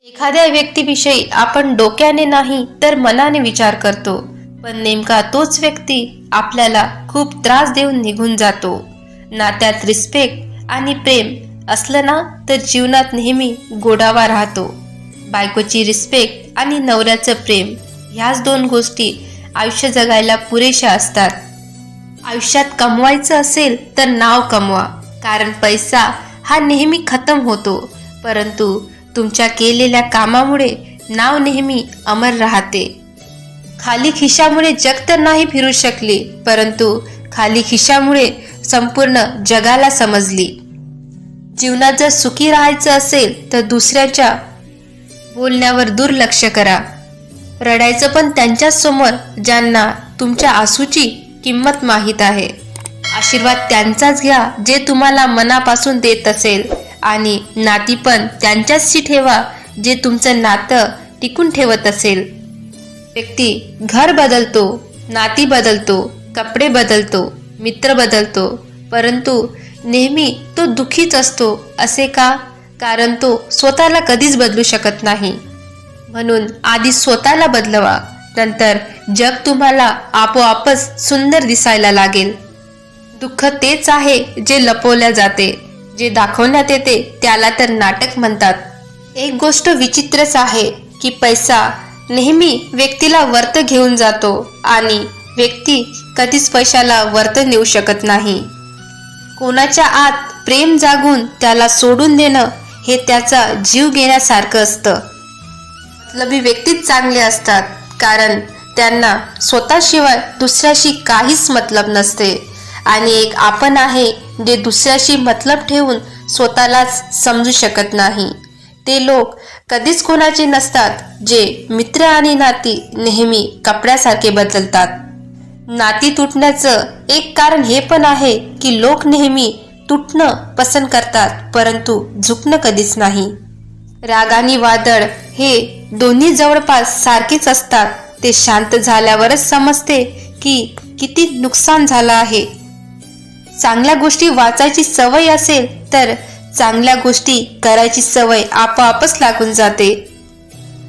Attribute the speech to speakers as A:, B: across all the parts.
A: एखाद्या व्यक्तीविषयी आपण डोक्याने नाही तर मनाने विचार करतो, पण नेमका तोच व्यक्ती आपल्याला खूप त्रास देऊन निघून जातो. नात्यात रिस्पेक्ट आणि प्रेम असलं ना तर जीवनात नेहमी गोडावा राहतो. बायकोची रिस्पेक्ट आणि नवऱ्याचं प्रेम ह्याच दोन गोष्टी आयुष्य जगायला पुरेशा असतात. आयुष्यात कमवायचं असेल तर नाव कमवा, कारण पैसा हा नेहमी खतम होतो, परंतु तुमच्या केलेल्या कामामुळे नाव नेहमी अमर राहते. खाली खिशामुळे जग तर नाही फिरू शकली, परंतु खाली खिशामुळे संपूर्ण जगाला समजली. जीवनात जर सुखी राहायचं असेल तर दुसऱ्याच्या बोलण्यावर दुर्लक्ष करा. रडायचं पण त्यांच्याच समोर ज्यांना तुमच्या आसूची किंमत माहीत आहे. आशीर्वाद त्यांचाच घ्या जे तुम्हाला मनापासून देत असेल, आणि नाती पण त्यांच्याशी ठेवा जे तुमचं नातं टिकून ठेवत असेल. व्यक्ती घर बदलतो, नाती बदलतो, कपडे बदलतो, मित्र बदलतो, परंतु नेहमी तो दुःखीच असतो. असे का? कारण तो स्वतःला कधीच बदलू शकत नाही. म्हणून आधी स्वतःला बदलवा, नंतर जग तुम्हाला आपोआपच सुंदर दिसायला लागेल. दुःख तेच आहे जे लपवल्या जाते, जे दाखवण्यात येते त्याला तर नाटक म्हणतात. एक गोष्ट विचित्रच आहे की पैसा नेहमी व्यक्तीला वर्त घेऊन जातो आणि व्यक्ती कधीच पैशाला वर्त नेऊ शकत नाही. कोणाच्या आत प्रेम जागून त्याला सोडून देणं हे त्याचा जीव घेण्यासारखं असतं. मतलबी व्यक्तीच चांगले असतात, कारण त्यांना स्वतःशिवाय दुसऱ्याशी काहीच मतलब नसते, आणि एक आपण आहे जे दुसऱ्याशी मतलब ठेवून स्वतःलाच समजू शकत नाही. ते लोक कधीच कोणाचे नसतात जे मित्र आणि नाती नेहमी कपड्यासारखे बदलतात. नाती तुटण्याचं एक कारण हे पण आहे की लोक नेहमी तुटणं पसंत करतात, परंतु झुकणं कधीच नाही. राग आणि वादळ हे दोन्ही जवळपास सारखेच असतात. ते शांत झाल्यावरच समजते की किती नुकसान झालं आहे. चांगल्या गोष्टी वाचायची सवय असेल तर चांगल्या गोष्टी करायची सवय आपोआपच लागून जाते.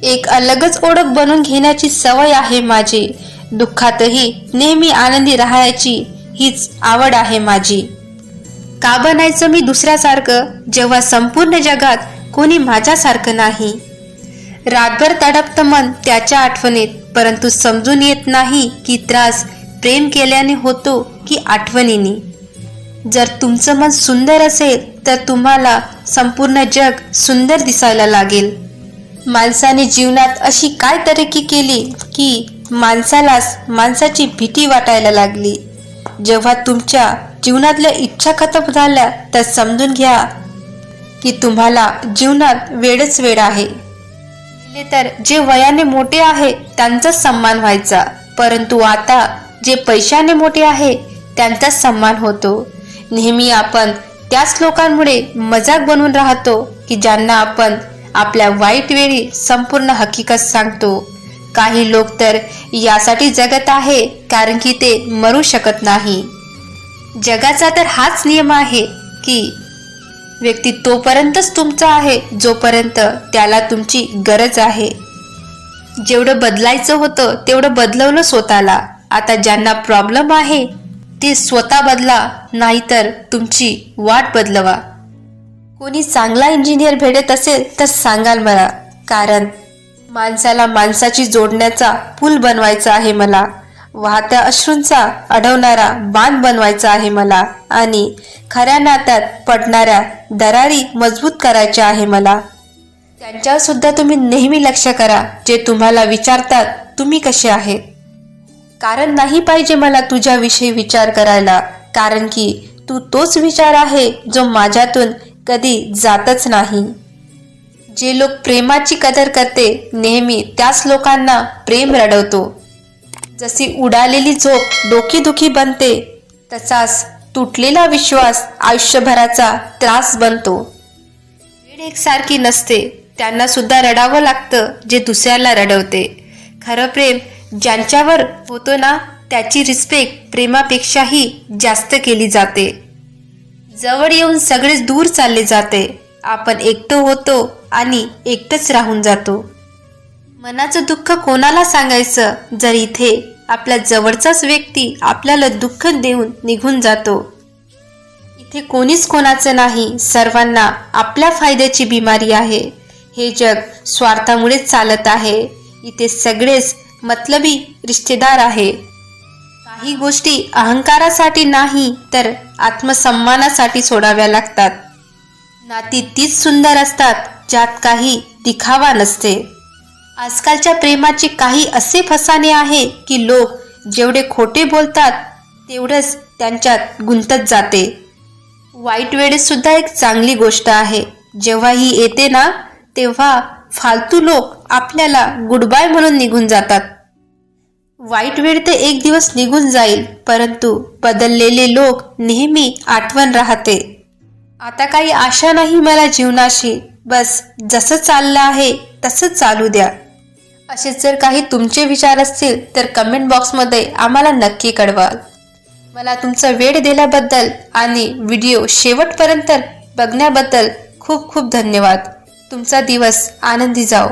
A: एक अलगच ओळख बनवून घेण्याची सवय आहे माझी. दुःखातही नेहमी आनंदी राहायची हीच आवड आहे माझी. का बनायचं मी दुसऱ्यासारखं जेव्हा संपूर्ण जगात कोणी माझ्यासारखं नाही. रातभर तडपतं मन त्याच्या आठवणीत, परंतु समजून येत नाही की त्रास प्रेम केल्याने होतो की आठवणीने. जर तुमचं मन सुंदर असेल तर तुम्हाला संपूर्ण जग सुंदर दिसायला लागेल. माणसाने जीवनात अशी काय तरक्की केली की माणसालाच माणसाची भीती वाटायला लागली. जेव्हा तुमच्या जीवनातल्या इच्छा खतम झाल्या तर समजून घ्या की तुम्हाला जीवनात वेळच वेळ आहे. तर जे वयाने मोठे आहे त्यांचाच सन्मान व्हायचा, परंतु आता जे पैशाने मोठे आहे त्यांचाच सन्मान होतो. नेहमी आपण त्याच लोकांमुळे मजाक बनवून राहतो की ज्यांना आपण आपल्या वाईट वेळी संपूर्ण हकीकत सांगतो. काही लोक तर यासाठी जगत आहे कारण की ते मरू शकत नाही. जगाचा तर हाच नियम आहे की व्यक्ती तोपर्यंतच तुमचा आहे जोपर्यंत त्याला तुमची गरज आहे. जेवढं बदलायचं होतं तेवढं बदलवलं स्वतःला. आता ज्यांना प्रॉब्लेम आहे ते स्वतः बदला, नाहीतर तुमची वाट बदलवा. कोणी चांगला इंजिनियर भेटत असेल तर सांगाल मला, कारण माणसाला माणसाची जोडण्याचा पूल बनवायचा आहे मला. वाहत्या अश्रूंचा अडवणारा बांध बनवायचा आहे मला, आणि खऱ्या नात्यात पडणाऱ्या दरारी मजबूत करायच्या आहे मला. त्यांच्यावर सुद्धा तुम्ही नेहमी लक्ष करा जे तुम्हाला विचारतात तुम्ही कसे आहेत. कारण नाही पाहिजे मला तुझ्याविषयी विचार करायला, कारण की तू तोच विचार आहे जो माझ्यातून कधी जातच नाही. जे लोक प्रेमाची कदर करते नेहमी त्याच लोकांना प्रेम रडवतो. जशी उडालेली झोप डोकेदुखी बनते, तसाच तुटलेला विश्वास आयुष्यभराचा त्रास बनतो. वेळ एकसारखी नसते, त्यांना सुद्धा रडावं लागतं जे दुसऱ्याला रडवते. खरं प्रेम ज्यांच्यावर होतो ना त्याची रिस्पेक्ट प्रेमापेक्षाही जास्त केली जाते. जवळ येऊन सगळेच दूर चालले जाते, आपण एकटं होतो आणि एकटंच राहून जातो. मनाचं दुःख कोणाला सांगायचं जर इथे आपल्या जवळचाच व्यक्ती आपल्याला दुःख देऊन निघून जातो. इथे कोणीच कोणाचं नाही, सर्वांना आपल्या फायद्याची बिमारी आहे. हे जग स्वार्थामुळेच चालत आहे. इथे सगळेच मतलबी रिश्तेदार आहे. काही गोष्टी अहंकारासाठी नाही तर आत्मसन्मानासाठी सोडाव्या लागतात. नाती तीच सुंदर असतात ज्यात काही दिखावा नसते. आजकालच्या प्रेमाचे काही असे फसाने आहे की लोक जेवढे खोटे बोलतात तेवढंच त्यांच्यात गुंतत जाते. वाईट वेळेत सुद्धा एक चांगली गोष्ट आहे. जेव्हा ही येते ना तेव्हा फालतू लोक आपल्याला गुड बाय म्हणून निघून जातात. वाईट वेळ तर एक दिवस निघून जाईल, परंतु बदललेले लोक नेहमी आठवण राहते. आता काही आशा नाही मला जीवनाशी, बस जसं चाललं आहे तसंच चालू द्या. असेच जर काही तुमचे विचार असतील तर कमेंट बॉक्समध्ये आम्हाला नक्की कळवाल. मला तुमचा वेळ दिल्याबद्दल आणि व्हिडिओ शेवटपर्यंत बघण्याबद्दल खूप खूप धन्यवाद. तुमचा दिवस आनंदी जाओ.